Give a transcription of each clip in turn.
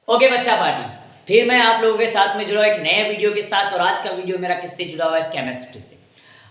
Okay बच्चा party, फिर मैं आप लोगों के साथ में जुड़ा एक नए वीडियो के साथ। और आज का वीडियो मेरा किससे जुड़ा हुआ है? केमिस्ट्री से।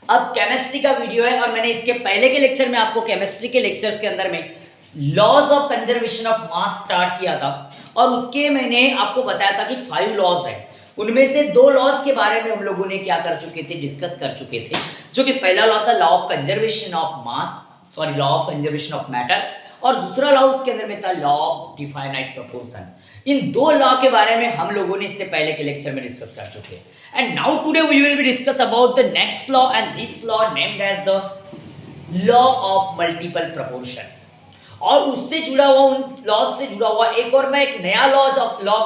अब केमिस्ट्री का वीडियो है और मैंने इसके पहले के लेक्चर में आपको केमिस्ट्री के लेक्चर्स के अंदर में laws of conservation of mass start किया था और उसके मैंने आपको बताया था कि 5 लॉज है। उनमें से 2 लॉज के बारे में हम लोगों ने क्या कर चुके थे, डिस्कस कर चुके थे। जो कि पहला लॉ था law of conservation of mass, sorry law of conservation of matter, और दूसरा लॉ उसके अंदर में था law of definite proportion. In 2 law के बारे में हम लोगों ने इससे पहले के लेक्चर में डिस्कस कर चुके हैं। And now today we will be discuss about the next law and this law named as the law of multiple proportion. और उससे जुड़ा हुआ, उन लॉज से जुड़ा हुआ एक और मैं एक नया लॉ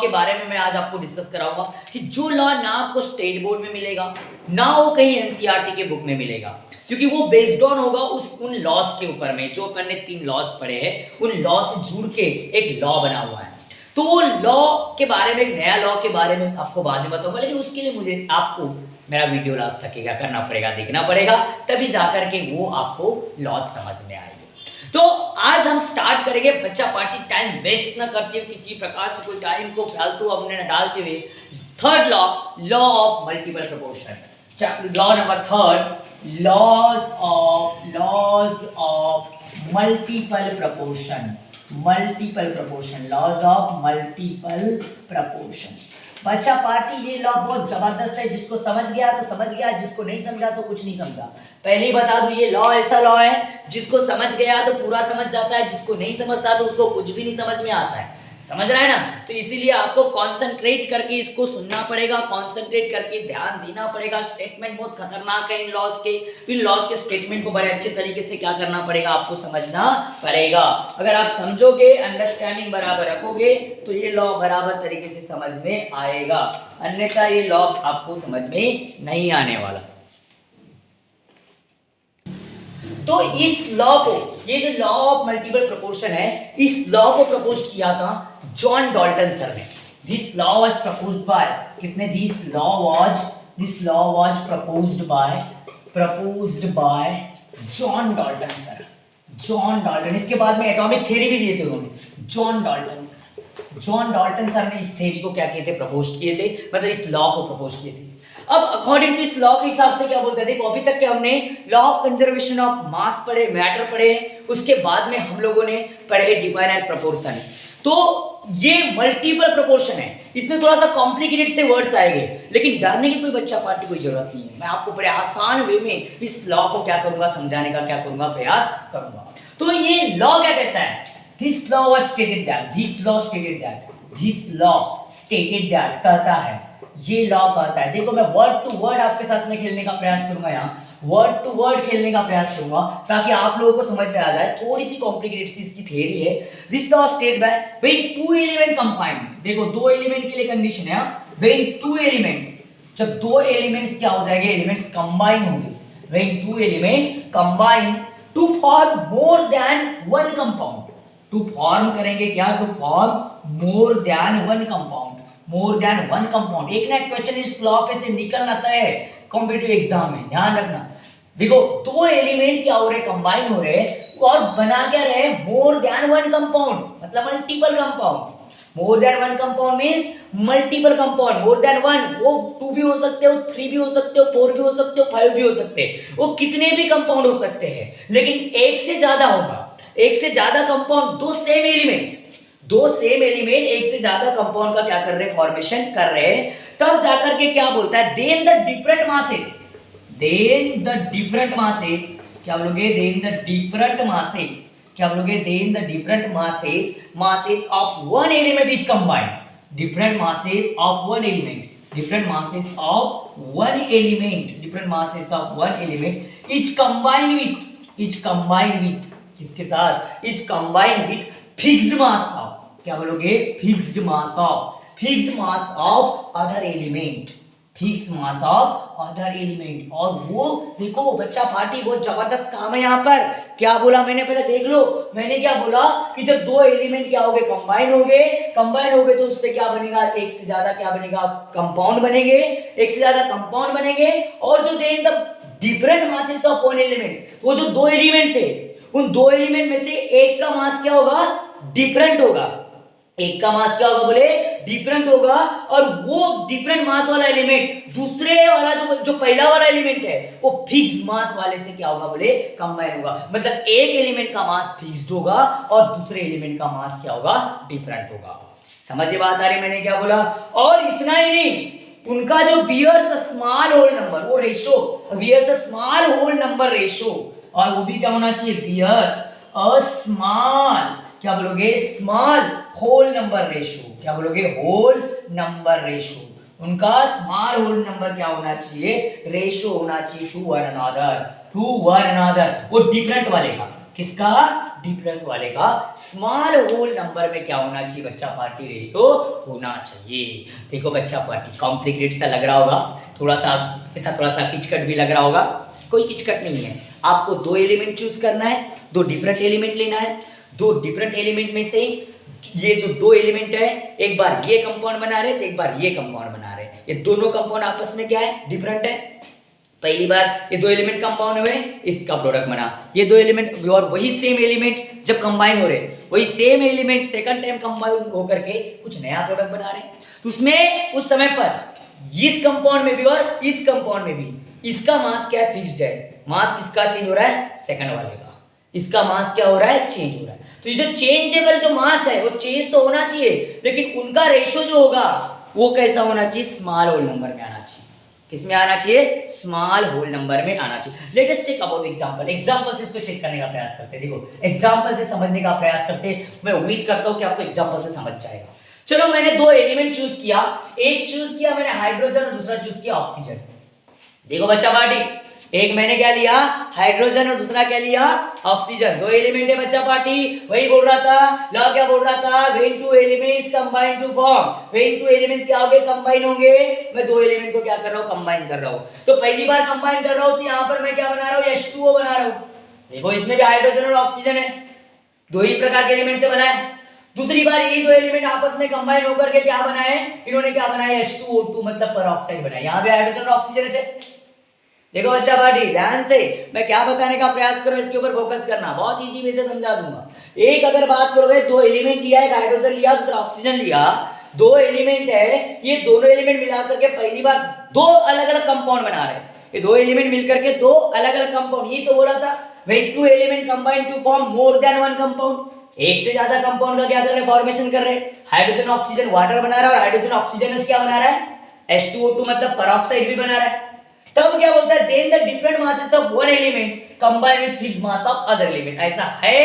के बारे में मैं आज आपको डिस्कस कराऊंगा कि जो लॉ ना आपको स्टेट बोर्ड में मिलेगा ना वो कहीं एनसीईआरटी के बुक में मिलेगा, क्योंकि वो बेस्ड ऑन होगा उन लॉज के ऊपर में जो अपन ने 3 लॉज पढ़े हैं। उन लॉ से जुड़ के एक लॉ बना हुआ है। तो वो लॉ के बारे में, एक नया लॉ के बारे में आपको बाद में बताऊंगा, लेकिन उसके लिए मुझे आपको मेरा वीडियो लास्ट तक क्या करना पड़ेगा, देखना पड़ेगा, तभी जाकर के वो आपको लॉ समझ में आएगी। तो आज हम स्टार्ट करेंगे बच्चा पार्टी, टाइम वेस्ट ना करते हुए, किसी प्रकार से कोई टाइम को फालतू हमने न डालते हुए। Third law, law of multiple proportion. Law number 3, laws of multiple proportion. Laws of multiple proportion. बच्चा पार्टी ये लॉ बहुत जबरदस्त है, जिसको समझ गया तो समझ गया, जिसको नहीं समझा तो कुछ नहीं समझा। पहले ही बता दूं, ये लॉ ऐसा लॉ है जिसको समझ गया तो पूरा समझ जाता है, जिसको नहीं समझता तो उसको कुछ भी नहीं समझ में आता है। समझ रहा है ना? तो इसीलिए आपको कंसंट्रेट करके इसको सुनना पड़ेगा, कंसंट्रेट करके ध्यान देना पड़ेगा। स्टेटमेंट बहुत खतरनाक है इन लॉज के, तो इन लॉज के स्टेटमेंट को बड़े अच्छे तरीके से क्या करना पड़ेगा, आपको समझना पड़ेगा। अगर आप समझोगे, अंडरस्टैंडिंग बराबर रखोगे तो ये लॉ बराबर तरीके से समझ में आएगा, अन्यथा ये लॉ आपको समझ में नहीं आने वाला। तो इस लॉ को, ये जो लॉ ऑफ मल्टीपल प्रोपोर्शन है, इस लॉ को प्रपोज किया था जॉन डाल्टन सर ने। This law was proposed by, किसने? This law was proposed by John Dalton sir. John Dalton, इसके बाद में एटॉमिक थ्योरी भी दिए थे उन्होंने। जॉन डाल्टन सर ने इस थ्योरी को क्या किए थे, प्रपोज किए थे, मतलब इस लॉ को प्रपोज किए थे। अब अकॉर्डिंग टू इस लॉ के हिसाब से क्या बोलते हैं, देखो अभी तक के हमने लॉ ऑफ कंजर्वेशन ऑफ मास पढ़े, मैटर पढ़े, उसके बाद में हम लोगों ने पढ़े डिफाइनाइट प्रोपोर्शन। तो ये मल्टीपल प्रोपोर्शन है, इसमें थोड़ा सा कॉम्प्लिकेटेड से वर्ड्स आएंगे, लेकिन डरने की कोई बच्चा पार्टी कोई जरूरत नहीं है। मैं आपको बड़े आसान वे में इस लॉ को क्या करूंगा, समझाने का क्या करूंगा, प्रयास करूंगा। तो ये लॉ क्या कहता है? दिस लॉ स्टेटेड दैट कहता है, ये लॉ कहता है। देखो मैं वर्ड टू वर्ड आपके साथ में खेलने का प्रयास करूंगा, यहाँ वर्ड टू वर्ड खेलने का प्रयास करूंगा ताकि आप लोगों को समझ में आ जाए। थोड़ी सी कॉम्प्लिकेटेड सी इसकी थ्योरी है। This law state by when 2 element combine, देखो 2 एलिमेंट के लिए कंडीशन है, व्हेन 2 एलिमेंट्स, जब 2 एलिमेंट्स क्या हो जाएंगे, एलिमेंट्स कंबाइन होंगे, when 2 element combine to form more than 1 compound, to form करेंगे क्या, to form more than 1 compound. एक ना एक क्वेश्चन इस लॉ पे से निकल आता है कॉम्पिटिटिव एग्जाम में, ध्यान रखना। देखो 2 एलिमेंट क्या हो रहे, कंबाइन हो रहे और बना क्या रहे, मोर देन 1 कंपाउंड, मतलब multiple compound. More than 1 compound means multiple compound. More than 1 वो 2 भी हो सकते हो, 3 भी हो सकते हो, 4 भी हो सकते हो, 5 भी हो सकते हैं, वो कितने भी कंपाउंड हो सकते हैं, लेकिन एक से ज्यादा होगा। एक से ज्यादा कंपाउंड, 2 सेम एलिमेंट एक से ज्यादा कंपाउंड का क्या कर रहे हैं, फॉर्मेशन कर रहे हैं, तब जाकर के क्या बोलता है, देन द डिफरेंट मासेस, क्या बोलोगे, then the different masses of one element is combined, different masses of one element is combined with किसके साथ, is combined with fixed mass of, क्या बोलोगे, fixed mass of other element. और वो देखो बच्चा पार्टी, बहुत जबरदस्त काम है यहाँ पर। क्या बोला मैंने, पहले देख लो, मैंने क्या बोला कि जब 2 एलिमेंट क्या हो गए, कंबाइन हो गए तो उससे क्या बनेगा, एक से ज्यादा क्या बनेगा, कंपाउंड बनेंगे। और जो then the different masses of one elements, वो जो 2 एलिमेंट थे, उन 2 एलिमेंट में से एक का मास क्या होगा, डिफरेंट होगा। एक का मास क्या होगा बोले, डिफरेंट होगा और वो डिफरेंट मास वाला एलिमेंट दूसरे वाला जो पहला वाला एलिमेंट है वो फिक्स मास वाले से क्या होगा बोले कंबाइन होगा। मतलब एक एलिमेंट का मास फिक्स्ड होगा और दूसरे एलिमेंट का मास क्या होगा डिफरेंट होगा। समझिए बात आ रही मैंने क्या बोला। और इतना ही नहीं, उनका जो बियर्स स्मॉल होल नंबर वो ratio, bears small whole number ratio, और वो भी क्या होना चाहिए बियर्स अ स्मॉल, क्या बोलोगे स्मॉल होल नंबर रेशो, क्या बोलोगे होल नंबर रेशो। उनका स्मॉल होल नंबर क्या होना चाहिए रेशो होना चाहिए to one another, to one another. वो डिफरेंट वाले का, किसका डिफरेंट वाले का स्मॉल होल नंबर में क्या होना चाहिए बच्चा पार्टी रेशो होना चाहिए। देखो बच्चा पार्टी कॉम्प्लिकेटेड सा लग रहा होगा, थोड़ा सा ऐसा थोड़ा सा किचकट भी लग रहा होगा, कोई किचकट नहीं है। आपको दो एलिमेंट चूज करना है, दो डिफरेंट एलिमेंट लेना है, दो डिफरेंट एलिमेंट में से ये जो दो एलिमेंट है एक बार ये कंपाउंड बना रहे थे, एक बार ये कंपाउंड बना रहे, ये दोनों कंपाउंड आपस में क्या है डिफरेंट है। पहली बार ये दो एलिमेंट कंपाउंड हुए, इसका प्रोडक्ट बना, ये दो एलिमेंट और वही सेम एलिमेंट जब कंबाइन हो रहे, वही same element second time combine होकर के कुछ नया प्रोडक्ट बना रहे। तो उसमें उस समय पर इस कंपाउंड में भी और इस कंपाउंड में भी इसका मास क्या है फिक्स्ड है, मास किसका चेंज हो रहा है सेकंड वाले का, इसका मास क्या हो रहा है चेंज हो रहा है। तो ये जो चेंजेबल जो मास है वो चेंज तो होना चाहिए, लेकिन उनका रेशो जो होगा वो कैसा होना चाहिए स्मॉल होल नंबर में आना चाहिए। किसमें आना चाहिए स्मॉल होल नंबर में आना चाहिए। Let us check about example, example से इसको चेक करने का प्रयास करते हैं। देखो एग्जांपल से समझने का प्रयास करते हैं, मैं उम्मीद करता हूं कि आपको एग्जांपल से समझ जाएगा। चलो मैंने दो एलिमेंट चूज किया, एक चूज किया मैंने हाइड्रोजन और दूसरा चूज किया ऑक्सीजन। देखो बच्चा पार्टी, एक मैंने क्या लिया हाइड्रोजन और दूसरा क्या लिया ऑक्सीजन, दो एलिमेंट है बच्चा पार्टी। वही बोल रहा था लॉ, क्या बोल रहा था when two elements combine to form, when two elements क्या होंगे कंबाइन होंगे। मैं दो एलिमेंट को क्या कर रहा हूं कंबाइन कर रहा हूं, तो पहली बार कंबाइन कर रहा हूं तो यहां पर मैं क्या बना रहा हूं H2O बना रहा हूं। देखो इसमें भी हाइड्रोजन और ऑक्सीजन है, दो ही प्रकार के एलिमेंट से बना है। दूसरी बार यही दो एलिमेंट आपस में कंबाइन होकर के क्या बनाए, इन्होंने क्या बनाया H2O2 मतलब पेरोक्साइड बनाया। यहां भी हाइड्रोजन और ऑक्सीजन है। देखो बच्चा पार्टी ध्यान से मैं क्या बताने का प्रयास करूं, इसके ऊपर फोकस करना, बहुत इजी वे से समझा दूंगा। एक अगर बात करोगे दो एलिमेंट लिया, एक हाइड्रोजन लिया दूसरा ऑक्सीजन लिया, दो एलिमेंट है, ये दोनों एलिमेंट मिला करके पहली बार दो अलग अलग कंपाउंड बना रहे हैं। ये दो एलिमेंट मिलकर के दो अलग अलग कंपाउंड, ये तो बोला था when two element combine to form more than one compound, एक से ज्यादा कंपाउंड का क्या कर रहे हैं फॉर्मेशन कर रहे हैं। हाइड्रोजन ऑक्सीजन वाटर बना रहा है और हाइड्रोजन ऑक्सीजन क्या बना रहा है H2O2 मतलब पेरोक्साइड भी बना रहा है। तब क्या बोलता है then the different masses of one element combine with fixed mass of other element. ऐसा है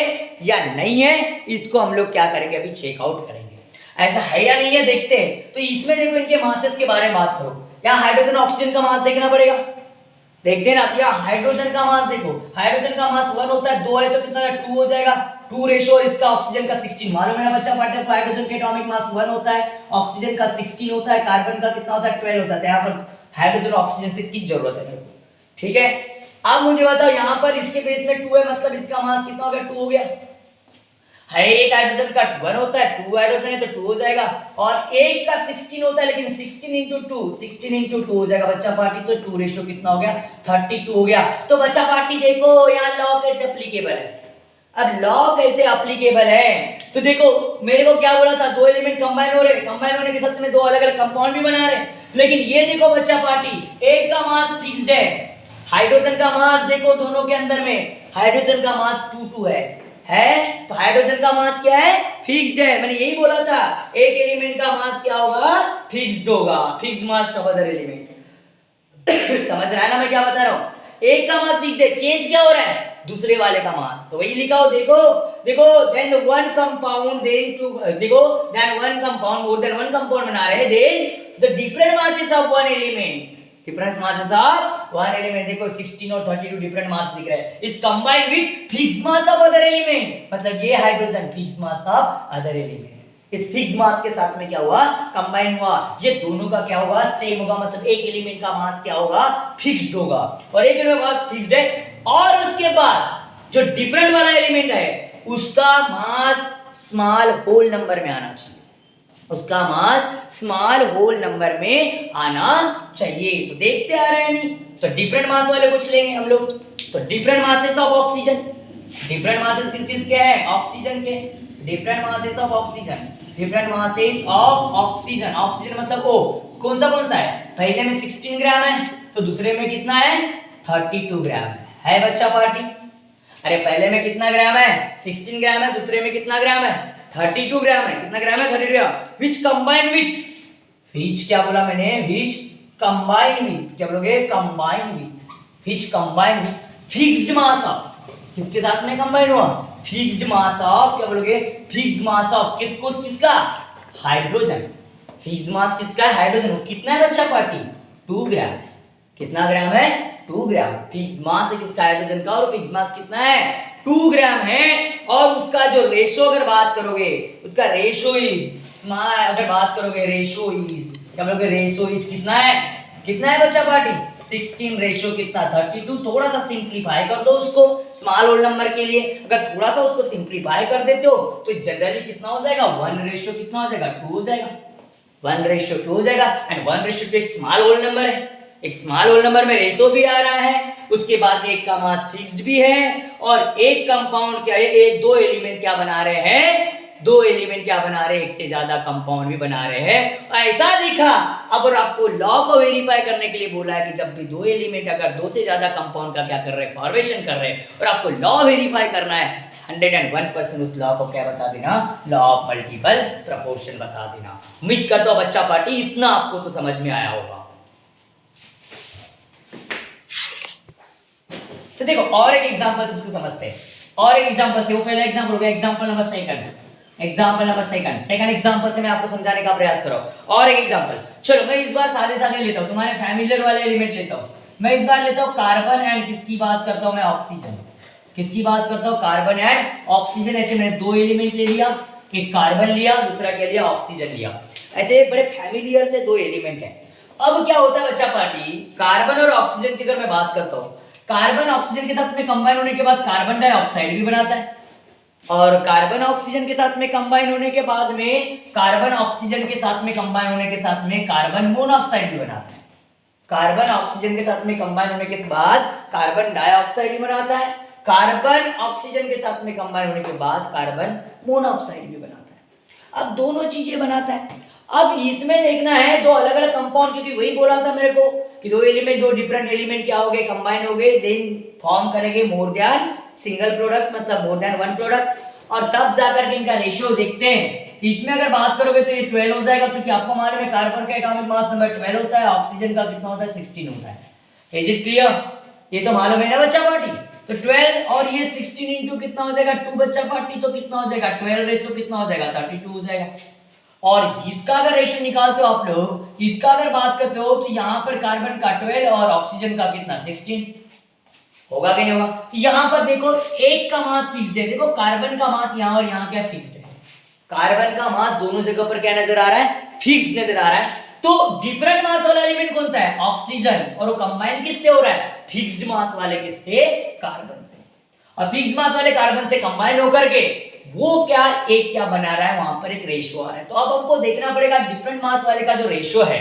या नहीं है इसको हम लोग क्या करेंगे अभी चेक आउट करेंगे, ऐसा है या नहीं है देखते हैं। तो इसमें देखो इनके मासेस के बारे में बात करो, यहाँ हाइड्रोजन ऑक्सीजन का मास देखना पड़ेगा, देखते हैं ना। यहाँ हाइड्रोजन का मास देखो, हाइड्रोजन का मास 1 होता है, 2 है तो कितना 2 हो जाएगा, 2 रेशो इसका ऑक्सीजन का 16। मालूम है ना बच्चा पार्टनर को हाइड्रोजन के एटॉमिक मास 1 होता है, ऑक्सीजन का 16 होता है, कार्बन का कितना होता है 12 होता है। यहाँ पर हाइड्रोजन ऑक्सीजन से किस जरूरत है, ठीक है। अब मुझे बताओ यहाँ पर इसके बेस में 2 है मतलब इसका मास कितना हो गया 2 हो गया है। एक हाइड्रोजन का 1 होता है, 2 हाइड्रोजन है तो 2 हो जाएगा, और एक का 16 होता है लेकिन 16 into 2 16 into 2 हो जाएगा बच्चा पार्टी, तो 2 रेशियो कितना हो गया 32 हो गया। तो बच्चा पार्टी देखो यहाँ लॉ कैसे एप्लीकेबल है। अब लॉ कैसे एप्लीकेबल है तो देखो मेरे को क्या बोला था, दो एलिमेंट कंबाइन हो रहे, कंबाइन होने के साथ में दो अलग अलग कंपाउंड भी बना रहे, लेकिन ये देखो बच्चा पार्टी एक का मास फिक्स्ड है, हाइड्रोजन का मास देखो दोनों के अंदर में हाइड्रोजन का मास 2 है तो हाइड्रोजन का मास क्या है फिक्स्ड है। मैंने यही बोला था एक एलिमेंट का मास क्या होगा फिक्स्ड होगा, fixed mass of other element. समझ रहा है ना मैं क्या बता रहा हूं, एक का मास फिक्स्ड है, चेंज क्या हो रहा है दूसरे वाले का मास, तो वही लिखा हो देखो देखो then one compound then two देखो then one compound more than one compound बना रहे हैं, then the different masses of one element, different masses of one element देखो 16 और 32 डिफरेंट मास दिख रहे हैं, is combined with fixed mass of other element. मतलब ये hydrogen fixed mass of other element इस फिक्स्ड मास के साथ में क्या हुआ कंबाइन हुआ, ये दोनों का क्या होगा सेम होगा, मतलब एक एलिमेंट का मास क्या होगा फिक्स्ड होगा और एक एलिमेंट का मास फिक्स्ड है, और उसके बाद जो डिफरेंट वाला एलिमेंट है उसका मास स्मॉल होल नंबर में आना चाहिए, उसका मास स्मॉल होल नंबर में आना चाहिए। तो देखते आ रहे हैं नहीं, तो डिफरेंट मास वाले कुछ लेंगे हम लोग, तो different masses of oxygen, different masses किस किस के हैं ऑक्सीजन के, different masses of oxygen different masses of oxygen, oxygen मतलब ओ कौन सा है, पहले में 16 ग्राम है तो दूसरे में कितना है 32 ग्राम है बच्चा पार्टी। अरे पहले में कितना ग्राम है 16 ग्राम है, दूसरे में कितना ग्राम है 32 ग्राम है, कितना ग्राम है 32 ग्राम, विच कंबाइन विथ, विच क्या बोला मैंने, विच कंबाइन विथ, क्या बोलोगे combine with, which combine with fixed mass of, किसके साथ में कंबाइन हुआ, फिक्स्ड मास ऑफ, क्या बोलोगे फिक्स्ड मास ऑफ, किसका हाइड्रोजन, फिक्स्ड मास किसका है हाइड्रोजन, वो कितना है बच्चा पार्टी 2 ग्राम, कितना ग्राम है 2 ग्राम, फिक्स्ड मास है किसका हाइड्रोजन का, और फिक्स्ड मास कितना है 2 ग्राम है, और उसका जो रेशो अगर बात करोगे उसका रेशो इज स्मॉल, अगर बात करोगे रेशो इज, क्या बोलोगे रेशो इज कितना है बच्चा पार्टी 16 रेशो कितना 32, थोड़ा सा सिंप्लीफाई कर दो उसको स्मॉल होल नंबर के लिए, अगर थोड़ा सा उसको सिंप्लीफाई कर देते हो तो जनरली कितना हो जाएगा 1 रेशो कितना हो जाएगा 2 हो जाएगा, 1 रेशो 2 हो जाएगा, एंड 1 रेशो 2 एक स्मॉल होल नंबर है, एक स्मॉल होल नंबर में रेशो भी आ रहा है, उसके बाद एक का मास फिक्स्ड भी है, और एक कंपाउंड क्या है, एक दो एलिमेंट क्या बना रहे हैं, दो एलिमेंट क्या बना रहे हैं, एक से ज्यादा कंपाउंड भी बना रहे हैं, ऐसा दिखा। अब और आपको लॉ को वेरीफाई करने के लिए बोला है कि जब भी दो एलिमेंट अगर दो से ज्यादा कंपाउंड का क्या कर रहे हैं फॉर्मेशन कर रहे हैं, और आपको लॉ वेरीफाई करना है 101% उस लॉ को क्या बता देना, लॉ ऑफ मल्टीपल प्रोपोर्शन बता देना। उम्मीद करता हूं बच्चा पार्टी इतना आपको तो समझ में आया होगा। तो देखो और एक एग्जांपल से इसको समझते हैं, और एक एग्जांपल से, वो पहला एग्जांपल हो गया, एग्जांपल नंबर सेकंड एग्जांपल से मैं आपको समझाने का प्रयास कर रहा हूं। और एक एग्जांपल, चलो मैं इस बार सादे लेता हूं, तुम्हारे फैमिलियर वाले एलिमेंट लेता हूं, मैं इस बार लेता हूं कार्बन एंड किसकी बात करता हूं मैं, ऑक्सीजन, किसकी बात करता हूं कार्बन एंड ऑक्सीजन। ऐसे मैंने दो एलिमेंट ले लिया, कि कार्बन लिया, दूसरा क्या लिया ऑक्सीजन लिया, ऐसे बड़े फैमिलियर से दो एलिमेंट है। अब क्या होता है बच्चा पार्टी, कार्बन और ऑक्सीजन की अगर मैं बात करता हूं, कार्बन ऑक्सीजन के साथ में कंबाइन होने के बाद कार्बन डाइऑक्साइड भी बनाता है, और कार्बन ऑक्सीजन के साथ में कंबाइन होने के बाद में कार्बन ऑक्सीजन के साथ में कंबाइन होने के साथ में कार्बन मोनोऑक्साइड भी बनाता है, कार्बन ऑक्सीजन के साथ में कंबाइन होने के बाद कार्बन डाइऑक्साइड भी बनाता है, कार्बन ऑक्सीजन के साथ में कंबाइन होने के बाद कार्बन मोनोऑक्साइड भी बनाता है। अब दोनों चीजें बनाता है। अब इसमें देखना है दो अलग अलग कंपाउंड, क्योंकि वही बोला था मेरे को कि दो एलिमेंट, दो डिफरेंट एलिमेंट क्या हो गए, कंबाइन हो गए, देन फॉर्म करेंगे मोर देन सिंगल प्रोडक्ट, मतलब मोर देन वन प्रोडक्ट, और तब जाकर के इनका रेशियो देखते हैं। तो इसमें अगर बात करोगे तो ये 12 हो जाएगा, क्योंकि आपको मालूम है कार्बन का एटॉमिक मास नंबर 12 होता है, ऑक्सीजन का कितना होता है 16 होता है। Is it clear? ये तो मालूम है ना बच्चा पार्टी। तो 12 और ये 16 इंटू कितना हो जाएगा 2 बच्चा पार्टी, तो कितना हो जाएगा 12 रेशियो कितना हो जाएगा 32 हो जाएगा। और इसका अगर रेशियो निकालते हो आप लोग, इसका अगर बात करते हो तो यहाँ पर कार्बन का 12 और ऑक्सीजन का कितना 16 होगा कि नहीं होगा। यहाँ पर देखो एक का मास फिक्स्ड है, देखो कार्बन का मास यहाँ और यहाँ क्या फिक्स्ड है, कार्बन का मास दोनों जगह पर क्या नजर आ रहा है, फिक्स्ड नजर आ रहा है। तो डिफरेंट मास वाला एलिमेंट कौन सा है, ऑक्सीजन, और वो कंबाइन किससे हो रहा है, फिक्स्ड मास वाले किससे, कार्बन से। और फिक्स्ड मास वाले कार्बन से कंबाइन होकर के वो क्या एक क्या बना रहा है, वहां पर एक रेशियो आ रहा है। तो अब हमको देखना पड़ेगा डिफरेंट मास वाले का जो रेशियो है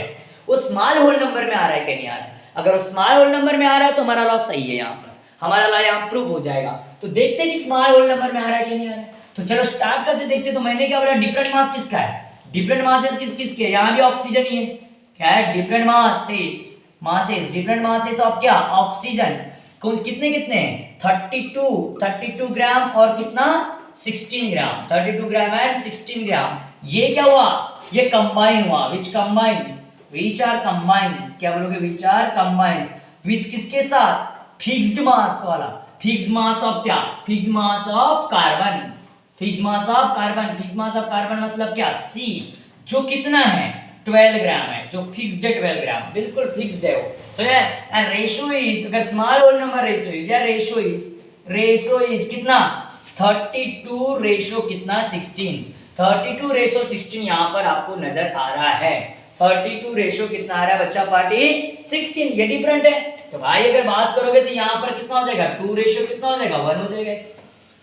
वो स्मॉल होल नंबर में आ रहा है कि नहीं आ रहा है। अगर वो स्मॉल होल नंबर में आ रहा है तो हमारा लॉ सही है, यहाँ पर हमारा लॉ यहाँ प्रूव हो जाएगा। तो देखते हैं कि स्मॉल होल नंबर में आ रहा है कि नहीं आ रहा है। तो चलो स्टार्ट करते देखते। तो मैंने क्या बोला, डिफरेंट मास किसका है, डिफरेंट मासेस किस किसके, यहाँ भी ऑक्सीजन ही है, क्या है different masses different masses of क्या, ऑक्सीजन। कौन कितने कितने हैं 32 ग्राम और कितना 16 ग्राम, 32 ग्राम एंड 16 ग्राम। ये क्या हुआ, ये कंबाइन हुआ, विच आर कंबाइंस, क्या बोलोगे, विच आर कंबाइंस विथ किसके साथ, फिक्स्ड मास वाला, फिक्स्ड मास ऑफ क्या, fixed mass of carbon, fixed mass of carbon, fixed mass of carbon मतलब क्या C, जो कितना है 12 ग्राम है, जो फिक्स्ड है 12 ग्राम, बिल्कुल फिक्स्ड है वो। सो एंड रेशियो इज, अगर small whole number ratio is, या रेशियो इज कितना 32 रेशियो कितना 16, 32 रेशियो 16 यहाँ पर आपको नजर आ रहा है। 32 रेशियो कितना आ रहा है बच्चा पार्टी 16, ये डिफरेंट है। तो भाई अगर बात करोगे तो यहाँ पर कितना हो जाएगा 2 रेशियो कितना हो जाएगा 1 हो जाएगा।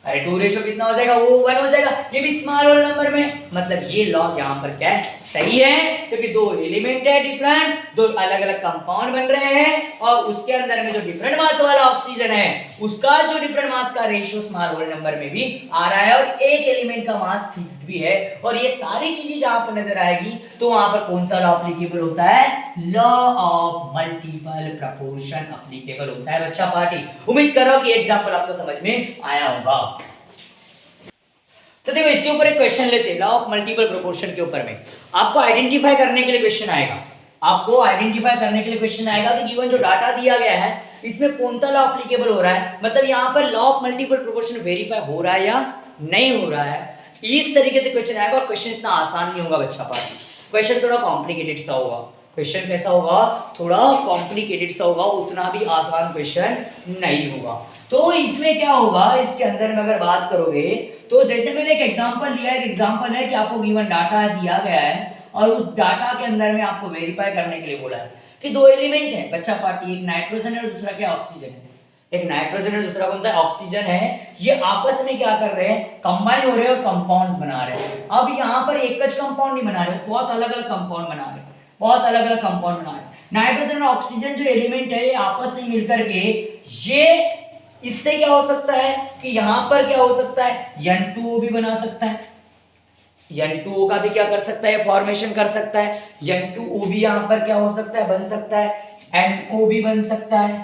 अरे 2 कितना हो जाएगा, वो 1 हो जाएगा, ये भी स्मॉल होल नंबर में, मतलब ये लॉ यहाँ पर क्या है, सही है, क्योंकि दो एलिमेंट है डिफरेंट, दो अलग अलग कंपाउंड बन रहे हैं और उसके अंदर में जो डिफरेंट मास वाला ऑक्सीजन है उसका जो डिफरेंट मास का रेशियो स्मॉल होल नंबर में भी आ रहा है और एक एलिमेंट का मास फिक्स्ड भी है। और ये सारी चीजें जहां पर नजर आएगी तो वहां पर कौन सा लॉ एप्लीकेबल होता है, law of multiple proportion applicable होता है बच्चा पार्टी। उम्मीद कर रहा हूं कि एग्जांपल आपको समझ में आया होगा। तो देखो इसके ऊपर एक क्वेश्चन लेते हैं, लॉ ऑफ मल्टीपल प्रोपोर्शन के ऊपर में आपको आइडेंटिफाई करने के लिए क्वेश्चन आएगा, आपको आइडेंटिफाई करने के लिए क्वेश्चन आएगा कि गिवन जो डाटा दिया गया है इसमें कौन सा लॉ एप्लीकेबल हो रहा है, मतलब यहाँ पर law of multiple proportion verify हो रहा है या नहीं हो रहा है, इस तरीके से क्वेश्चन आएगा। और क्वेश्चन इतना आसान नहीं होगा बच्चा पार्टी, क्वेश्चन थोड़ा कॉम्प्लिकेटेड सा होगा, क्वेश्चन कैसा होगा, थोड़ा कॉम्प्लिकेटेड सा होगा, उतना भी आसान क्वेश्चन नहीं होगा। तो इसमें क्या होगा, इसके अंदर में अगर बात करोगे तो जैसे मैंने एक एग्जांपल लिया, एक एग्जांपल है कि आपको गिवन डाटा दिया गया है और उस डाटा के अंदर में आपको वेरीफाई करने के लिए बोला है कि दो एलिमेंट है बच्चा पार्टी, एक नाइट्रोजन है और दूसरा क्या ऑक्सीजन है, एक नाइट्रोजन है दूसरा कौन सा ऑक्सीजन है, ये आपस में क्या कर रहे हैं, कंबाइन हो रहे हैं और कंपाउंड्स बना रहे हैं। अब यहाँ पर एक ज कंपाउंड नहीं बना रहे, बहुत अलग अलग कंपाउंड बना रहे हैं, बहुत अलग अलग कंपाउंड बना रहे हैं। नाइट्रोजन और ऑक्सीजन जो एलिमेंट है ये आपस में मिलकर के ये इससे क्या हो सकता है कि यहां पर क्या हो सकता है, N2O भी बना सकता है, N2O का भी क्या कर सकता है, फॉर्मेशन कर सकता है, N2O भी यहां पर क्या हो सकता है, बन सकता है, NO भी बन सकता है,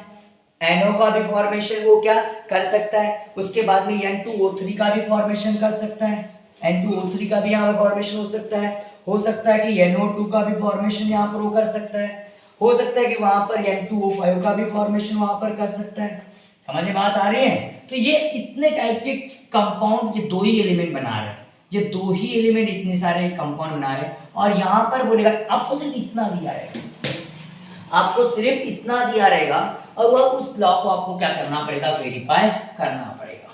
NO का भी फॉर्मेशन वो क्या कर सकता है, उसके बाद में N2O3 का भी फॉर्मेशन कर सकता है, N2O3 का भी यहाँ पर फॉर्मेशन हो सकता है कि NO2 का भी फॉर्मेशन यहाँ पर वो कर सकता है, हो सकता है कि वहां पर N2O5 का भी फॉर्मेशन वहां पर कर सकता है। समझ में बात आ रही है? तो ये इतने टाइप के कंपाउंड ये दो ही एलिमेंट बना रहे हैं, ये दो ही एलिमेंट इतने सारे कंपाउंड बना रहे हैं और यहाँ पर बोलेगा आपको सिर्फ इतना दिया रहेगा, आपको सिर्फ इतना दिया रहेगा और वह उस लॉ को आपको क्या करना पड़ेगा, वेरीफाई करना पड़ेगा।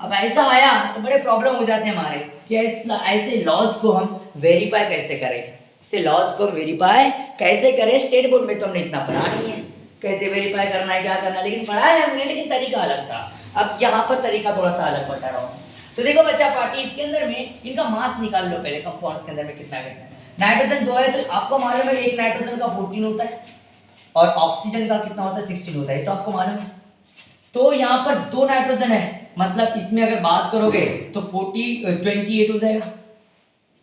अब ऐसा आया तो बड़े प्रॉब्लम हो जाते हैं हमारे कि ऐसे लॉज को हम वेरीफाई कैसे करें, ऐसे लॉज को वेरीफाई कैसे करें, स्टेट बोर्ड में तो हमने इतना पढ़ा नहीं है कैसे वेरीफाई करना है क्या करना है, लेकिन पढ़ा है हमने, लेकिन तरीका अलग था। अब यहाँ पर तरीका थोड़ा सा अलग बता रहा हूँ। तो देखो बच्चा पार्टी इसके अंदर में इनका मास निकाल लो पहले, कंपाउंड्स के अंदर में कितना कितना है। नाइट्रोजन 2 है तो आपको मालूम है एक नाइट्रोजन का 14 होता है और ऑक्सीजन का कितना होता है, 16 होता है, तो आपको मालूम है। तो यहाँ पर 2 नाइट्रोजन है, मतलब इसमें अगर बात करोगे तो 28 हो जाएगा,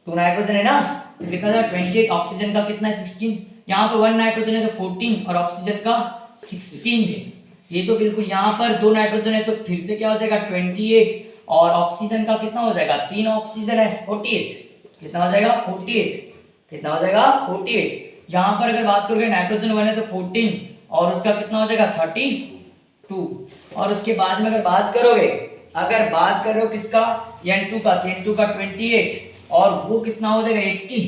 2 नाइट्रोजन है ना तो कितना हो जाएगा 28, ऑक्सीजन का कितना है 16, यहाँ पर 1 नाइट्रोजन है तो 14 और ऑक्सीजन का 16 है। ये तो बिल्कुल यहाँ पर 2 नाइट्रोजन है तो फिर से क्या हो जाएगा 28 और ऑक्सीजन का कितना हो जाएगा, 3 ऑक्सीजन है 48, कितना हो जाएगा 48, कितना हो जाएगा 48। यहाँ पर अगर बात करोगे नाइट्रोजन 1 है तो 14 और उसका कितना हो जाएगा 32 और उसके बाद में अगर बात करो किसका, N2 का, तो N2 का 28 और वो कितना हो जाएगा 80,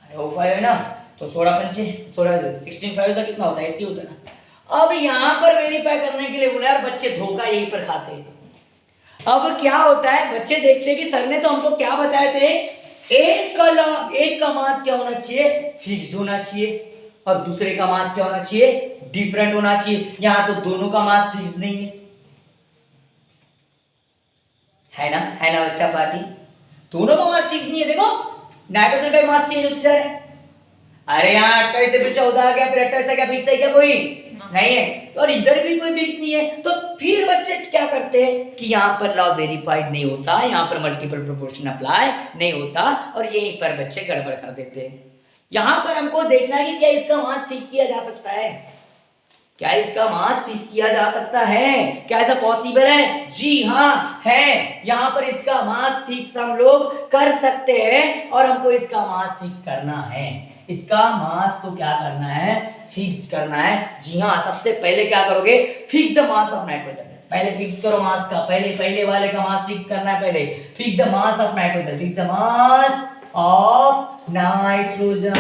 अरे वो 5 है ना तो 16 5 से कितना होता है 80 होता है ना। अब यहाँ पर वेरीफाई करने के लिए बोला यार बच्चे धोखा यहीं पर खाते हैं। अब क्या होता है, बच्चे देखते हैं कि सर ने तो हमको क्या बताए थे, एक का मास क्या होना चाहिए, फिक्स्ड होना चाहिए और दूसरे का मास क्या होना चाहिए, डिफरेंट होना चाहिए। यहाँ तो दोनों का मास फिक्स्ड नहीं है ना बच्चा पार्टी, दोनों का मास फिक्स नहीं है। देखो नाइट्रोजन का मास चेंज होते जा रहा है, अरे यहाँ 28 से फिर 14 आ गया, फिर 28 आ गया, फिक्स है क्या कोई नहीं है, और इधर भी कोई फिक्स नहीं है। तो फिर बच्चे क्या करते हैं कि यहाँ पर लॉ वेरीफाइड नहीं होता, यहाँ पर मल्टीपल प्रोपोर्शन अप्लाई नहीं होता और यहीं पर बच्चे गड़बड़ कर देते हैं। यहाँ पर हमको देखना है कि क्या इसका मास फिक्स किया जा सकता है, क्या इसका मास फिक्स किया जा सकता है, क्या ऐसा पॉसिबल है? जी हाँ है, यहाँ पर इसका मास फिक्स हम लोग कर सकते हैं और हमको इसका मास फिक्स करना है, इसका मास को क्या करना है, फिक्स्ड करना है। जी हाँ, सबसे पहले क्या करोगे, fix the mass of nitrogen, पहले फिक्स करो मास का, पहले वाले का मास फिक्स करना है, पहले fix the mass of nitrogen, fix the mass of nitrogen.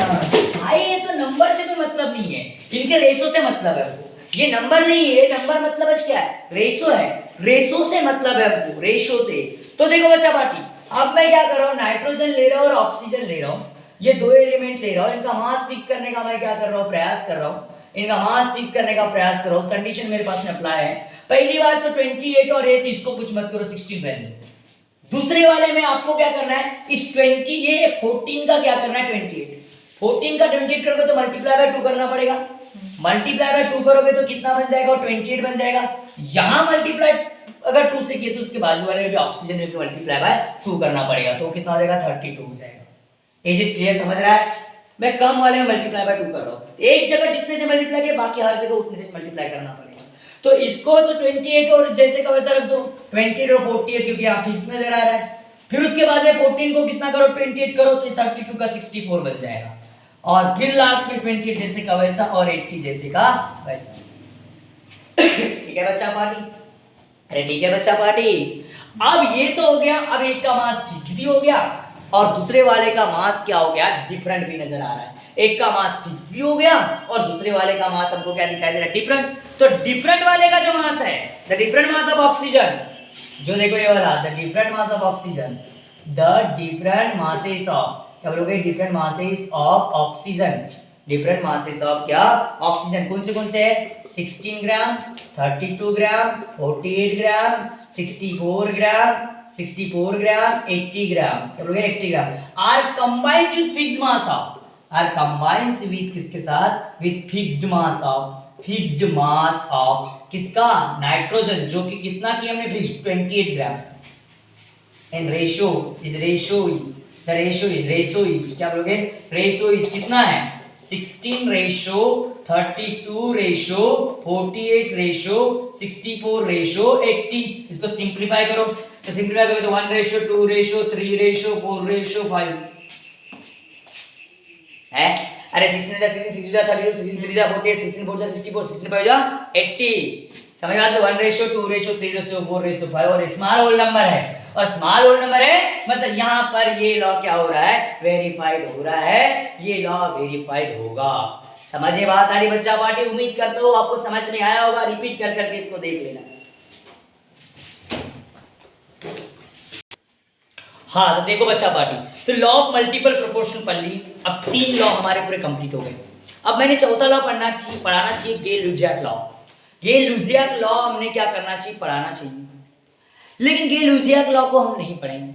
भाई ये तो नंबर से कोई मतलब नहीं है, इनके रेशो से मतलब है, ये नंबर नहीं है, नंबर मतलब क्या है, रेशो है, रेशो से मतलब है वो, रेशो से। तो देखो बच्चा पार्टी, अब मैं क्या कर रहा हूँ, नाइट्रोजन ले रहा हूँ और ऑक्सीजन ले रहा हूँ, ये दो एलिमेंट ले रहा हूँ, इनका मास फिक्स करने का मैं क्या कर रहा हूँ, प्रयास कर रहा हूँ, इनका मास फिक्स करने का प्रयास कर रहा हूँ। कंडीशन मेरे पास में अप्लाई है, पहली बार तो 28 और 8 इसको कुछ मत करो, 16 रहने दो। दूसरे वाले में आपको क्या करना है, इस 20 ये 14 का क्या करना है 28, 14 का 28 करोगे तो मल्टीप्लाई बाय 2 करना पड़ेगा, मल्टीप्लाई बाय 2 करोगे तो कितना बन जाएगा 28 बन जाएगा। यहां मल्टीप्लाई अगर 2 से किए तो उसके बाजू वाले में भी ऑक्सीजन में भी मल्टीप्लाई बाय 2 करना पड़ेगा, तो कितना हो जाएगा 32 हो जाएगा। इज इट क्लियर, समझ रहा है? मैं कम वाले में मल्टीप्लाई बाय 2 कर रहा हूं, एक जगह जितने से मल्टीप्लाई किया बाकी हर जगह उतने से मल्टीप्लाई करना पड़ेगा। तो इसको तो 28 और जैसे का वैसा रख दो, 28 और 48 क्योंकि यहां फिक्स नजर आ रहा है। फिर उसके बाद में 14 को कितना करो 28 करो तो 32 का 64 बन जाएगा, और फिर लास्ट में 28 जैसे का वैसा और 80 जैसे का वैसा। ठीक है बच्चा पार्टी, अरे ठीक है बच्चा पार्टी। अब ये तो हो गया, अब एक का मास फिक्स भी हो गया और दूसरे वाले का मास क्या हो गया डिफरेंट भी नजर आ रहा है। एक का मास फिक्स भी हो गया और दूसरे वाले का मास हमको क्या दिखाई दे रहा है डिफरेंट। तो डिफरेंट वाले का जो मास है, the different mass of oxygen, जो देखो ये वाला the different mass of oxygen, the different masses of, क्या बोलोगे different masses of oxygen, different masses of क्या ऑक्सीजन, कौन से है 16 ग्राम, 32 ग्राम, 48 ग्राम, 64 ग्राम, 64 ग्राम, 80 ग्राम, क्या बोलोगे 80 gram, are combined with fixed mass of, are combined with किसके साथ, with fixed mass of, fixed mass of किसका नाइट्रोजन, जो कि कितना किया हमने fixed 28 gram, and ratio is the ratio is क्या बोलोगे रेशियो इज कितना है 16 रेशियो 32 रेशियो 48 रेशियो 64 रेशियो 80। इसको सिंप्लीफाई करो तो सिंप्लीफाई करो तो 1 रेशियो 2 रेशियो 3 रेशियो 4 रेशियो 5 है। अरे 16 जा 16 16 जा 32 16 3 जा 48 16 4 जा 64 16 5 जा 80, समझ में आता है 1 रेशियो 2 रेशियो 3 रेशियो 4 रेशियो 5 और स्मॉल होल नंबर है, और स्मॉल होल नंबर है मतलब यहाँ पर ये लॉ क्या हो रहा है वेरीफाइड हो रहा है, ये लॉ वेरीफाइड होगा। समझे बात आ रही बच्चा पार्टी, उम्मीद करता हूँ आपको समझ में आया होगा, रिपीट कर करके इसको देख लेना। हाँ तो देखो बच्चा पार्टी, तो लॉ ऑफ मल्टीपल प्रोपोर्शनल पढ़ ली, अब 3 लॉ हमारे पूरे कंप्लीट हो गए। अब मैंने चौथा लॉ पढ़ाना चाहिए गे-लुजियाक लॉ। गे-लुजियाक लॉ हमने क्या करना चाहिए पढ़ाना चाहिए, लेकिन गे-लुजियाक लॉ को हम नहीं पढ़ेंगे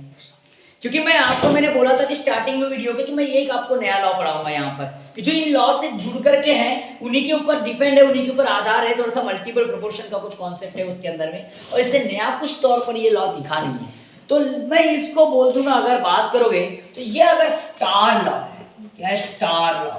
क्योंकि मैंने बोला था कि स्टार्टिंग में वीडियो के कि मैं एक आपको नया लॉ पढ़ाऊंगा यहाँ पर कि जो इन लॉ से जुड़ करके हैं उन्हीं के ऊपर डिपेंड है, उन्हीं के ऊपर आधार है, थोड़ा सा मल्टीपल प्रोपोर्शन का कुछ कॉन्सेप्ट है उसके अंदर में, और इससे नया कुछ तौर पर ये लॉ दिखा नहीं है। तो मैं इसको बोल दूंगा, अगर बात करोगे तो ये अगर स्टार लॉ है, क्या है स्टार लॉ,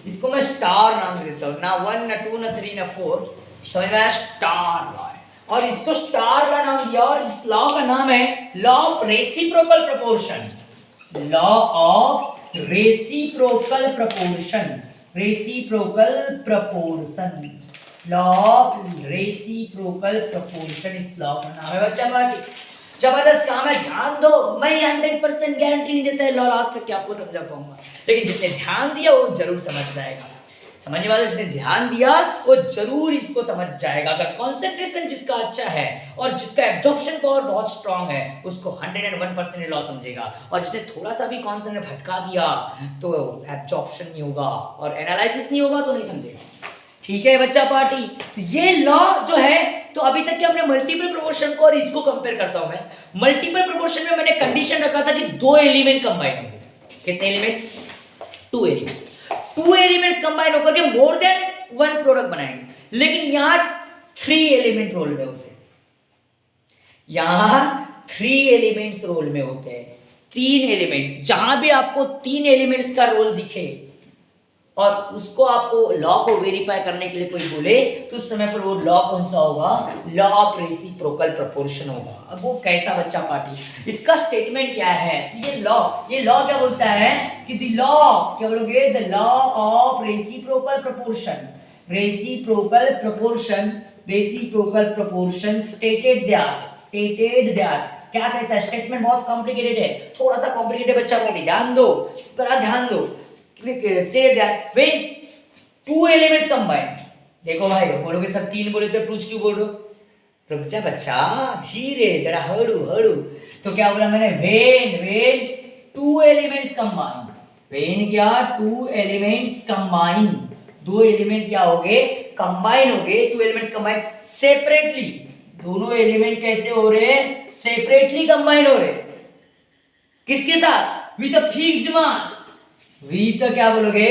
इसको मैं स्टार नाम देता हूँ, ना 1 ना 2 ना 3 ना 4, समझ में आया, स्टार लॉ है और इसको स्टार लॉ नाम दिया, और इस लॉ का नाम है law of reciprocal proportion, law of reciprocal proportion, reciprocal proportion, law of reciprocal proportion इस लॉ का नाम है बच्चा बाकी। जबरदस्त काम है, ध्यान दो, मैं 100% गारंटी नहीं देता है लॉ लास्ट तक क्या आपको समझा पाऊंगा, लेकिन जिसने ध्यान दिया वो जरूर समझ जाएगा, समझने वाला जिसने ध्यान दिया वो जरूर इसको समझ जाएगा। अगर कंसंट्रेशन जिसका अच्छा है और जिसका एब्जॉर्प्शन पावर बहुत स्ट्रांग है उसको 101% लॉ समझेगा, और जिसने थोड़ा सा भी कॉन्सेप्ट भटका दिया तो एब्जॉर्प्शन नहीं होगा और एनालिसिस नहीं होगा तो नहीं समझेगा। ठीक है बच्चा पार्टी, तो ये लॉ जो है, तो अभी तक के हमने मल्टीपल प्रोपोर्शन को और इसको कंपेयर करता हूं मैं। मल्टीपल प्रोपोर्शन में मैंने कंडीशन रखा था कि 2 एलिमेंट कंबाइन होंगे, कितने एलिमेंट 2 एलिमेंट्स, 2 एलिमेंट्स कंबाइन होकर के मोर देन 1 प्रोडक्ट बनाएंगे, लेकिन यहां 3 एलिमेंट रोल में होते हैं, यहां 3 एलिमेंट्स रोल में होते हैं, 3 एलिमेंट्स, जहां भी आपको 3 एलिमेंट्स का रोल दिखे और उसको आपको लॉ को वेरीफाई करने के लिए कोई बोले तो उस समय पर वो लॉ कौन सा होगा, लॉ ऑफ रेसिप्रोकल प्रोपोर्शन होगा। अब वो कैसा बच्चा पार्टी, इसका स्टेटमेंट क्या है, ये लॉ क्या बोलता है कि द लॉ, क्या बोलोगे, the law of reciprocal proportion, reciprocal proportion, reciprocal proportion stated that, क्या कहता है, स्टेटमेंट बहुत कॉम्प्लिकेटेड है, थोड़ा सा कॉम्प्लिकेटेड बच्चा पार्टी, ध्यान दो, बड़ा ध्यान दो, state that when 2 elements combine, देखो भाई बोलोगे सर 3 बोले तो 2 क्यों बोल रहे हो, रुक जा बच्चा धीरे जरा हड़ू हड़ू, तो क्या बोला मैंने, when 2 elements combine, when क्या 2 elements combine, 2 एलिमेंट क्या हो गए कंबाइन हो गए, टू एलिमेंट्स कंबाइन सेपरेटली, दोनों एलिमेंट कैसे हो रहे हैं, सेपरेटली कंबाइन हो रहे हैं, किसके साथ, with a fixed mass, with क्या बोलोगे,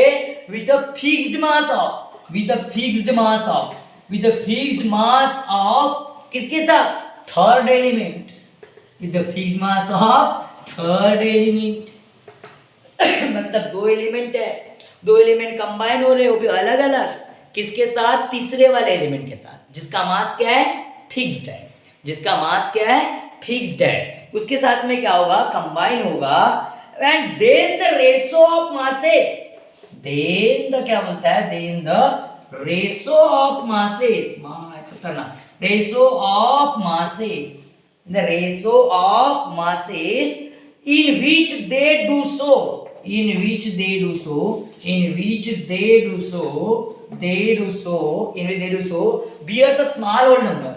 with a fixed mass of, with a fixed mass of, with a fixed mass of, किसके साथ, third element, with the fixed mass of third element. मतलब दो एलिमेंट है, दो एलिमेंट कंबाइन हो रहे हो भी अलग अलग, किसके साथ, तीसरे वाले एलिमेंट के साथ, जिसका मास क्या है, फिक्स्ड है, जिसका मास क्या है, फिक्स्ड है, उसके साथ में क्या होगा, कंबाइन होगा। And then the ratio of masses, then the क्या बोलता है, then the ratio of masses, खतरनाक, ratio of masses, the ratio of masses in which they do so, in which they do so, in which they do so, they do so, in which they do so, bears a small whole number,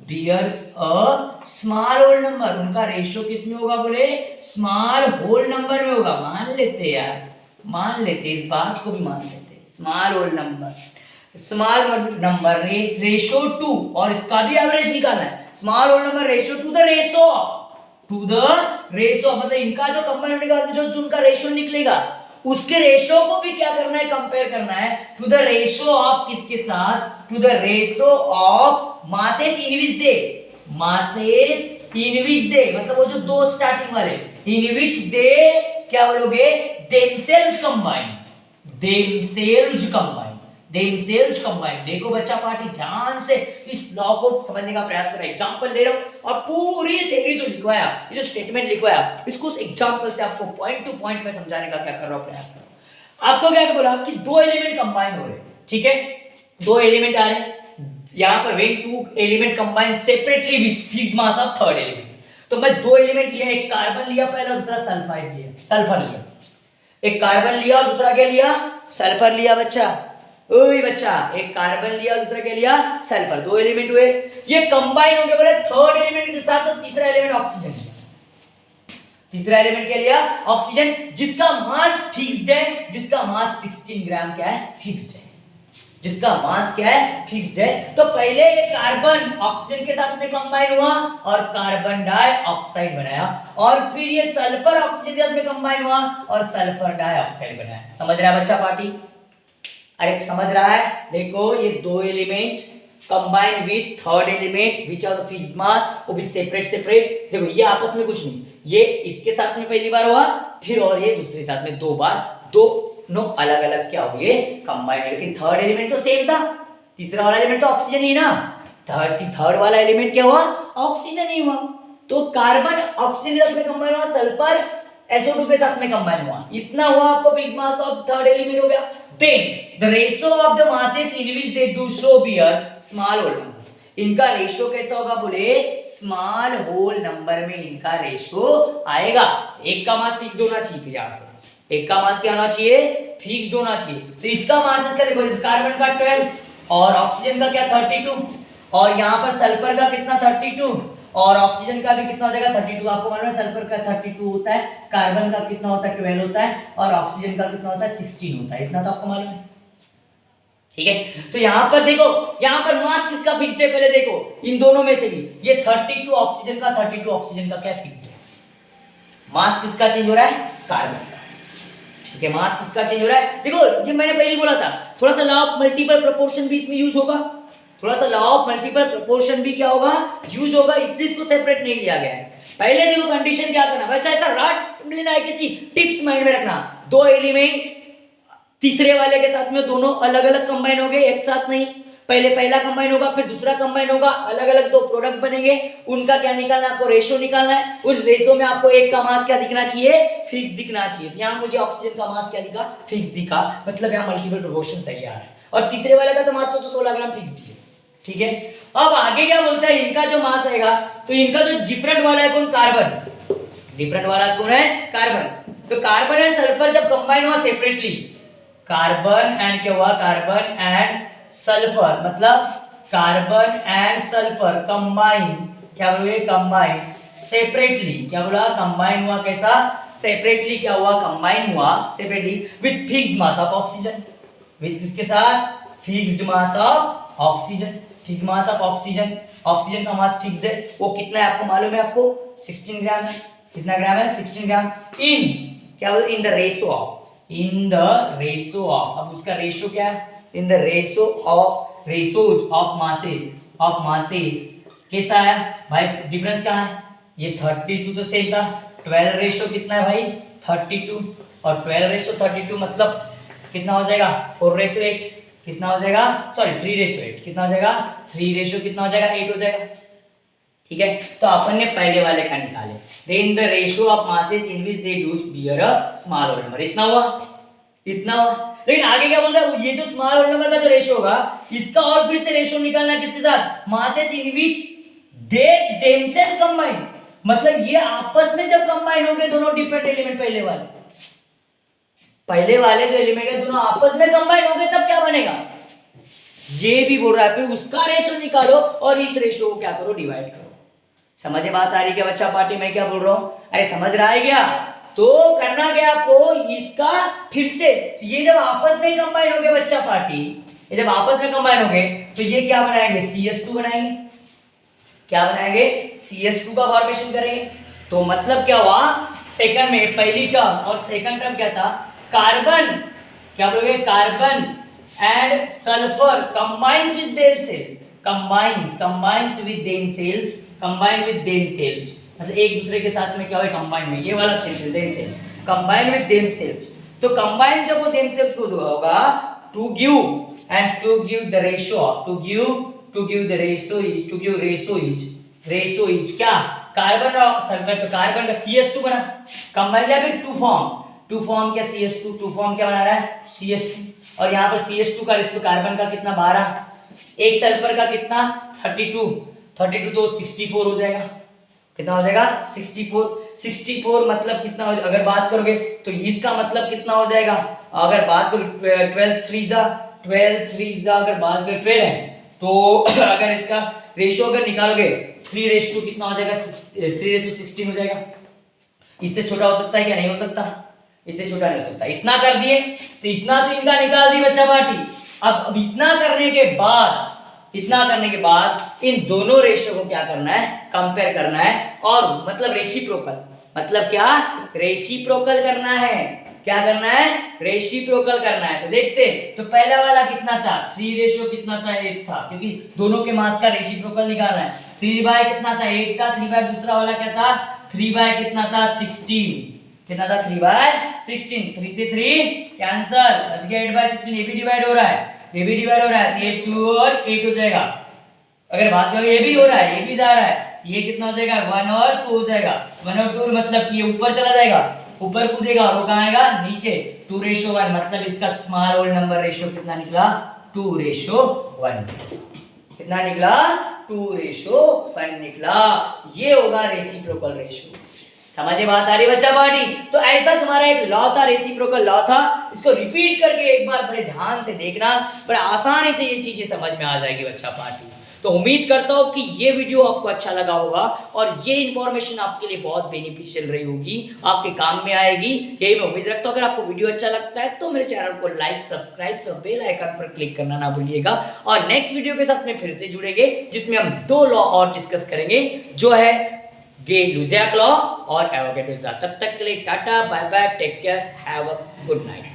bears a small whole number, उनका ratio किस में होगा, बोले small whole number में होगा, मान लेते यार, मान लेते, इस बात को भी मान लेते, small whole number, small number ratio to, और इसका भी एवरेज निकालना है, small whole number ratio to the ratio, to the ratio, मतलब इनका जो कंबाइन होने का जो उनका रेशियो निकलेगा, उसके रेशियो को भी क्या करना है, कंपेयर करना है टू द रेशियो ऑफ, किसके साथ, to the ratio of masses in which they, masses in which they, मतलब वो जो दो स्टार्टिंग वाले, इन विच दे क्या बोलोगे, themselves combine, themselves combine, themselves combined। देखो बच्चा पार्टी ध्यान से इस लॉ को समझने का प्रयास करो, एग्जांपल ले रहा हूं और पूरी थ्योरी जो लिखवाया, ये जो स्टेटमेंट लिखवाया, इसको उस एग्जांपल से आपको पॉइंट टू पॉइंट में समझाने का क्या कर रहा हूं, प्रयास कर रहा हूं। आपको क्या बोला कि दो एलिमेंट कंबाइन हो रहे, ठीक है, दो एलिमेंट आ रहे, यहां पर when two element combine separately with fixed mass of third element, तो मैं दो एलिमेंट लिया, एक कार्बन लिया पहला, दूसरा सल्फाइड लिया, सल्फर लिया, एक कार्बन लिया और दूसरा क्या लिया, सल्फर लिया बच्चा, ओए बच्चा, एक कार्बन लिया दूसरा क्या लिया, सल्फर, दो एलिमेंट हुए, ये कंबाइन हो गए, बोले थर्ड एलिमेंट के साथ, तो तीसरा एलिमेंट ऑक्सीजन लिया, तीसरा एलिमेंट क्या लिया, ऑक्सीजन, जिसका मास फिक्स्ड है, जिसका मास 16 ग्राम क्या है, फिक्स्ड है, जिसका मास क्या है, फिक्स्ड है। तो पहले ये कार्बन ऑक्सीजन के साथ में कंबाइन हुआ और कार्बन डाइऑक्साइड बनाया, और फिर ये सल्फर ऑक्सीजन के साथ में कंबाइन हुआ और सल्फर डाइऑक्साइड बनाया। समझ रहा है बच्चा पार्टी, अरे समझ रहा है, देखो ये दो element combine with third element which are the fixed mass, वो भी सेपरेट सेपरेट, देखो ये आपस में कुछ नहीं, ये इसके साथ में पहली बार हुआ, फिर और ये दूसरे साथ में दो बार, दोनों अलग अलग क्या हुए, कंबाइन, लेकिन थर्ड एलिमेंट तो सेम था, तीसरा वाला एलिमेंट तो ऑक्सीजन ही ना, थर्ड वाला एलिमेंट क्या हुआ, ऑक्सीजन ही हुआ, तो कार्बन ऑक्सीजन के साथ में कंबाइन हुआ, सल्फर SO2 के साथ में कंबाइन हुआ, इतना हुआ, आपको fixed mass of third element हो गया। Then the ratio of the masses in which they do so bear small whole number, इनका रेशियो कैसा होगा, बोले स्मॉल होल नंबर में इनका रेशियो आएगा, एक का मास फिक्स्ड होना चाहिए, यहां से एक का मास क्या होना चाहिए, फिक्स्ड होना चाहिए, तो इसका मास इसका देखो, इस कार्बन का 12 और ऑक्सीजन का क्या 32, और यहाँ पर सल्फर का कितना 32 और ऑक्सीजन का भी कितना हो जाएगा 32, आपको मालूम है सल्फर का 32 होता है, कार्बन का कितना होता है 12 होता है, और ऑक्सीजन का कितना होता है 16 होता है, इतना तो आपको मालूम है, ठीक है। तो यहाँ पर देखो, यहाँ पर मास किसका फिक्स्ड है, पहले देखो इन दोनों में से भी, ये 32 ऑक्सीजन का, 32 ऑक्सीजन का क्या फिक्स्ड है, मास किसका चेंज हो रहा है, कार्बन का, ठीक है, मास किसका चेंज हो रहा है, देखो ये मैंने पहले बोला था, थोड़ा सा लॉ ऑफ मल्टीपल प्रोपोर्शन भी इसमें यूज होगा, थोड़ा सा लॉ ऑफ मल्टीपल प्रोपोर्शन भी क्या होगा, यूज होगा, इसलिए इसको सेपरेट नहीं लिया गया है। पहले देखो कंडीशन क्या करना, वैसा ऐसा रट लेना है, किसी टिप्स माइंड में रखना, दो एलिमेंट तीसरे वाले के साथ में दोनों अलग अलग कंबाइन हो गए, एक साथ नहीं, पहले पहला कंबाइन होगा फिर दूसरा कंबाइन होगा, अलग अलग दो प्रोडक्ट बनेंगे, उनका क्या निकालना है, आपको रेशियो निकालना है, उस रेशियो में आपको एक का मास क्या दिखना चाहिए, फिक्स दिखना चाहिए। यहाँ मुझे ऑक्सीजन का मास क्या दिखा, फिक्स दिखा, मतलब यहाँ मल्टीपल प्रोपोर्शन सही आ रहा है, और तीसरे वाले का तो मास तो 16 ग्राम फिक्स है, ठीक है। अब आगे क्या बोलता है, इनका जो मास आएगा, तो इनका जो डिफरेंट वाला है कौन, कार्बन, डिफरेंट वाला कौन है, कार्बन, तो कार्बन एंड सल्फर जब कंबाइन हुआ सेपरेटली, कार्बन एंड क्या हुआ, कार्बन एंड सल्फर, मतलब कार्बन एंड सल्फर कंबाइन, क्या बोलोगे, कंबाइन सेपरेटली, क्या बोला, कंबाइन हुआ, कैसा, सेपरेटली क्या हुआ, कंबाइन हुआ separately with fixed mass of oxygen, with किसके साथ, fixed mass of oxygen, fix mass of oxygen, oxygen का मास फिक्स है, वो कितना है आपको मालूम है, आपको 16 ग्राम है। कितना ग्राम है? 16 ग्राम। इन क्या बोलते, in the ratio of, in the ratio of, अब उसका रेशो क्या है, in the ratio of, ratios of masses, of masses कैसा है भाई, डिफरेंस क्या है, ये 32 तो सेम था, 12 रेशो कितना है भाई 32, और 12 रेशो 32 मतलब कितना हो जाएगा 4:8, कितना हो जाएगा, सॉरी 3:8, कितना हो जाएगा 3 कितना हो जाएगा 8 हो जाएगा। ठीक है, तो अपन ने पहले वाले का निकाले, then the ratio of masses in which they do bear a small whole number, इतना हुआ, इतना हुआ। लेकिन आगे क्या बोल रहा है, ये जो स्मॉल होल नंबर का जो रेशियो होगा इसका और फिर से रेशियो निकालना है किसके साथ, masses in which they themselves combine, मतलब ये आपस में जब कंबाइन होंगे दोनों डिफरेंट एलिमेंट, पहले वाले जो एलिमेंट है दोनों आपस में कंबाइन होंगे तब क्या बनेगा, ये भी बोल रहा है, फिर उसका रेशियो निकालो और इस रेशियो को क्या करो, डिवाइड करो। समझ में बात आ रही है बच्चा पार्टी, मैं क्या बोल रहा हूं, अरे समझ रहा है क्या, तो करना क्या आपको, इसका फिर से ये जब आपस में कंबाइन होंगे बच्चा पार्टी, ये जब आपस में कंबाइन होंगे तो ये क्या बनाएंगे, CS2 बनाएंगे, क्या बनाएंगे, CS2 का फॉर्मेशन करेंगे। तो मतलब क्या हुआ, सेकंड में पहली टर्म और सेकंड टर्म क्या था, कार्बन, क्या बोलोगे, carbon and sulphur combines with themselves, combines with themselves, combine with themselves, मतलब एक दूसरे के साथ में क्या है, कंबाइन में, ये वाला sentence themselves, combine with themselves, तो कंबाइन जब वो देमसेल्फ को होगा to give and to give the ratio, to give the ratio is, to give ratio is क्या, कार्बन और सल्फर, तो कार्बन का CS2 बना, कंबाइन या फिर टू फॉर्म क्या CS2, टू फॉर्म क्या बना रहा है CS2, और यहाँ पर CS2 का रेशियो कार्बन का कितना 12, एक सल्फर का कितना 32 तो 64 हो जाएगा, कितना हो जाएगा 64 मतलब कितना हो, अगर बात करोगे तो इसका मतलब कितना हो जाएगा, अगर बात करो 12 3 अगर बात करें 12 है तो अगर इसका रेशियो अगर निकालोगे 3 कितना हो जाएगा 3:16 हो जाएगा। इससे छोटा हो सकता है क्या, नहीं हो सकता, इससे छोटा नहीं हो सकता। इतना कर दिए तो इतना तो इनका निकाल दी बच्चा पार्टी। अब इतना करने के बाद इन दोनों रेशियो को क्या करना है, कंपेयर करना है, और मतलब रेसिप्रोकल, मतलब क्या, रेसिप्रोकल करना है, क्या करना है, रेसिप्रोकल करना है। तो देखते, तो पहला वाला कितना था 3 कितना था 8 था, क्योंकि दोनों के मास का रेसिप्रोकल निकालना है। 3 कितना था 8 था, 3 दूसरा वाला क्या था 3 कितना था 16, कितना था 3/16, 3 से 3 कैंसल, बच गया 8/16, ये भी डिवाइड हो रहा है, ये भी डिवाइड हो रहा है, तो ये 2 और 8 हो जाएगा। अगर बात करोगे ये भी हो रहा है, ये भी जा रहा है, ये कितना हो जाएगा 1 और 2 हो जाएगा, 1 और 2 मतलब कि ये ऊपर चला जाएगा, ऊपर कूदेगा, और वो कहाँ आएगा नीचे, 2:1, मतलब इसका स्मॉल होल नंबर रेशियो कितना निकला 2:1, कितना निकला 2:1 निकला। ये होगा रेसिप्रोकल रेशियो। समझे बात आ रही बच्चा पार्टी। तो ऐसा तुम्हारा एक लॉ था, रेसिप्रोकल लॉ था, इसको रिपीट करके एक बार बड़े ध्यान से देखना, बड़े आसानी से ये चीजें समझ में आ जाएगी बच्चा पार्टी। तो उम्मीद करता हूँ कि ये वीडियो आपको अच्छा लगा होगा और ये इन्फॉर्मेशन आपके लिए बहुत बेनिफिशियल रही होगी, आपके काम में आएगी, यही मैं उम्मीद रखता हूँ। अगर आपको वीडियो अच्छा लगता है तो मेरे चैनल को लाइक, सब्सक्राइब और बेल आइकन पर क्लिक करना ना भूलिएगा। और नेक्स्ट वीडियो के साथ में फिर से जुड़ेंगे, जिसमें हम 2 लॉ और डिस्कस करेंगे, जो है गे-लुसियाक लॉ और एवोगैड्रो लॉ। तब तक के लिए tata, bye bye, take care, have a good night.